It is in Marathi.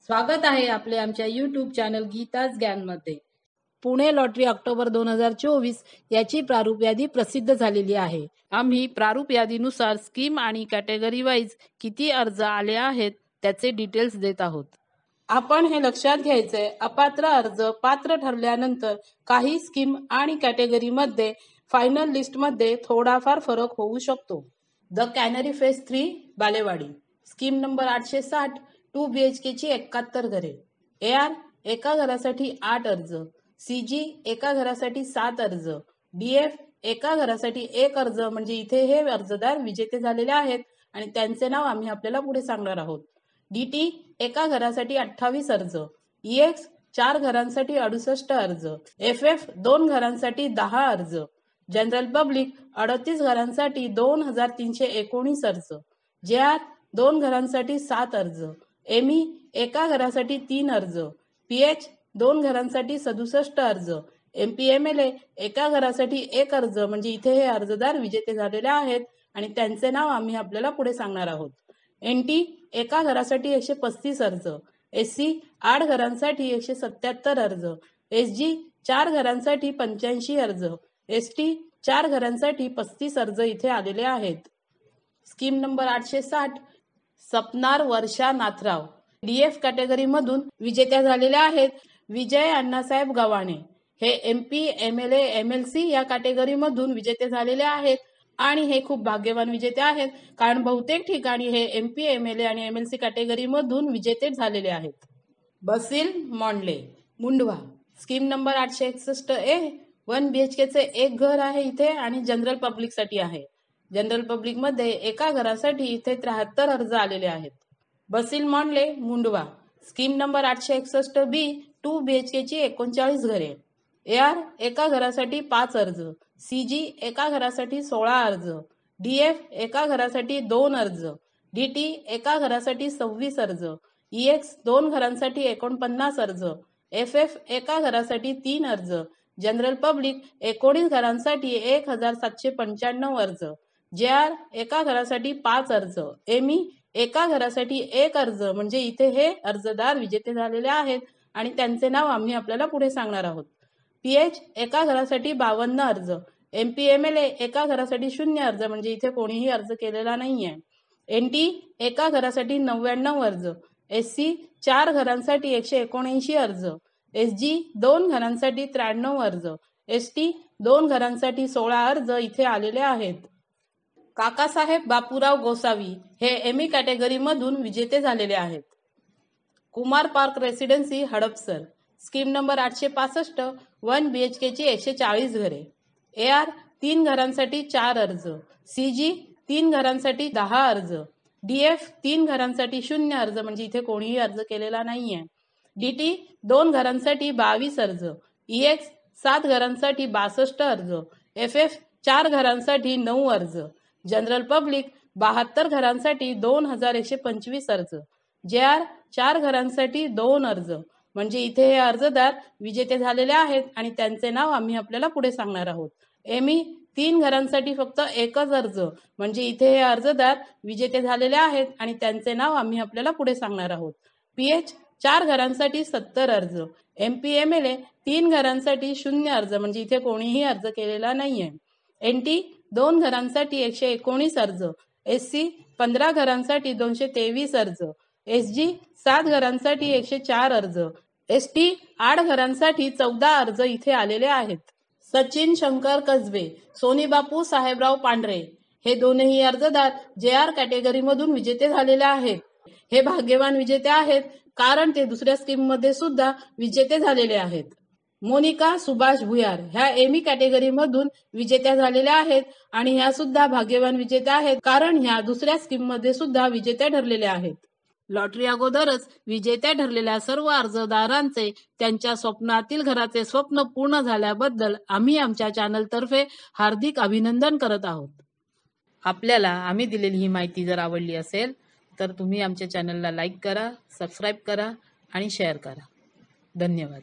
स्वागत आहे आपले आमच्या YouTube चॅनल गीताच ज्ञानमध्ये। पुणे लॉटरी ऑक्टोबर 2024 याची प्रारूप यादी प्रसिद्ध झालेली आहे। आम्ही प्रारूप यादीनुसार स्कीम आणि कॅटेगरी वाईज किती अर्ज आले आहेत त्याचे डिटेल्स देत आहोत। आपण हे लक्षात घ्यायचंय, अपात्र अर्ज पात्र ठरल्यानंतर काही स्कीम आणि कॅटेगरीमध्ये फायनल लिस्टमध्ये थोडाफार फरक होऊ शकतो। The canary phase 3 Balewadi, scheme number 860, 2 BHK ची 71 घरे। AR एका घरासाठी 8 अर्ज, CG एका घरासाठी 7 अर्ज, DF एका घरासाठी 1 अर्ज, म्हणजे इथे हे अर्जदार विजेते झालेले आहेत आणि त्यांचे नाव आम्ही आपल्याला पुढे सांगणार आहोत। DT एका घरासाठी 28 अर्ज, EX 4 घरांसाठी 68 अर्ज, FF 2 घरांसाठी 10 अर्ज, जनरल पब्लिक 38 घरांसाठी 2319 अर्ज, JR 2 घरांसाठी 7 अर्ज, ME एका घरासाठी 3 अर्ज, PH 2 घरांसाठी 67 अर्ज, MPMLA एका घरासाठी 1 अर्ज, म्हणजे इथे हे अर्जदार विजेते झालेले आहेत आणि त्यांचे नाव आम्ही आपल्याला पुढे सांगणार आहोत। NT एका घरासाठी 135 अर्ज, SC 8 घरांसाठी 177 अर्ज, SG 4 घरांसाठी 85 अर्ज, ST 4 घरांसाठी 35 अर्ज इथे आलेले आहेत। स्कीम नंबर 860, सपनार वर्षा नाथराव, DF कॅटेगरी मधून विजेत्या झालेल्या आहेत विजय अण्णासाहेब गव्हाणे। हे MP MLA MLC या कॅटेगरी मधून विजेते झालेले आहेत आणि हे खूप भाग्यवान विजेते आहेत, कारण बहुतेक ठिकाणी हे MP MLA आणि MLC कॅटेगरी मधून विजेते झालेले आहेत। बसील मोंडले, Mundhwa, scheme number 861A, 1 BHK चे 1 घर आहे इथे आणि जनरल पब्लिक साठी आहे। जनरल पब्लिक मध्ये एका घरासाठी इथे 73 अर्ज आलेले आहेत। बसील मोंडले, Mundhwa, scheme number 861B, 2 BHK ची 39 घरे। AR एका घरासाठी 5 अर्ज, CG एका घरासाठी 16 अर्ज, DF एका घरासाठी 2 अर्ज, DT एका घरासाठी 26 अर्ज, EX 2 घरांसाठी 49 अर्ज, FF एका घरासाठी 3 अर्ज, जनरल पब्लिक 19 घरांसाठी 1795 अर्ज, JR एका घरासाठी 5 अर्ज, ME एका घरासाठी 1 अर्ज, म्हणजे इथे हे अर्जदार विजेते झालेले आहेत आणि त्यांचे नाव आम्ही आपल्याला पुढे सांगणार आहोत। PH एका घरासाठी 52 अर्ज, MPMLA एका घरासाठी 0 अर्ज, म्हणजे इथे कोणीही अर्ज केलेला नाहीये। NT एका घरासाठी 99 अर्ज, SC 4 घरांसाठी 179 अर्ज, SG 2 घरांसाठी 93 अर्ज, ST 2 घरांसाठी 16 अर्ज इथे आलेले आहेत। काकासाहेब बापूराव गोसावी हे ME कॅटेगरी मधून विजेते झालेले आहेत। Kumar park residency Hadapsar, scheme number 865, 1 BHK ची 140 घरे। AR 3 घरांसाठी 4 अर्ज, CG 3 घरांसाठी 10 अर्ज, DF 3 घरांसाठी 0 अर्ज, म्हणजे इथे कोणीही अर्ज केलेला नाहीये। DT 2 घरांसाठी 22 अर्ज, EX 7 घरांसाठी 62 अर्ज, FF 4 घरांसाठी 9 अर्ज, जनरल पब्लिक 72 घरांसाठी 2125 अर्ज, JR 4 घरांसाठी 2 अर्ज, म्हणजे इथे हे अर्जदार विजेते झालेले आहेत आणि त्यांचे नाव आम्ही आपल्याला पुढे सांगणार आहोत। ME 3 घरांसाठी फक्त 1च अर्ज, म्हणजे इथे हे अर्जदार विजेते झालेले आहेत आणि त्यांचे नाव आम्ही आपल्याला पुढे सांगणार आहोत। PH 4 घरांसाठी 70 अर्ज, MPMLA 3 घरांसाठी 0 अर्ज, म्हणजे इथे कोणीही अर्ज केलेला नाहीये। NT 2 घरांसाठी 119 अर्ज, SC 15 घरांसाठी 223 अर्ज, SG 7 घरांसाठी 104 अर्ज, ST 8 घरांसाठी 14 अर्ज इथे आलेले आहेत। सचिन शंकर कसबे, सोनीबापू साहेबराव पांढरे, हे दोनही अर्जदार JR कॅटेगरी मधून विजेते झालेले आहेत। हे भाग्यवान विजेते आहेत कारण ते दुसऱ्या स्कीम मध्ये सुद्धा विजेते झालेले आहेत। मोनिका सुभाष भुयार ह्या ME कॅटेगरी मधून विजेत्या झालेल्या आहेत आणि ह्या सुद्धा भाग्यवान विजेत्या आहेत कारण ह्या दुसऱ्या स्कीम मध्ये सुद्धा विजेत्या ठरलेल्या आहेत। लॉटरी अगोदरच विजेत्या ठरलेल्या सर्व अर्जदारांचे त्यांच्या स्वप्नातील घराचे स्वप्न पूर्ण झाल्याबद्दल आम्ही आमच्या चॅनल तर्फे हार्दिक अभिनंदन करत आहोत। आपल्याला आम्ही दिलेली ही माहिती जर आवडली असेल तर तुम्ही आमच्या चॅनलला लाईक करा, सबस्क्राईब करा आणि शेअर करा। धन्यवाद।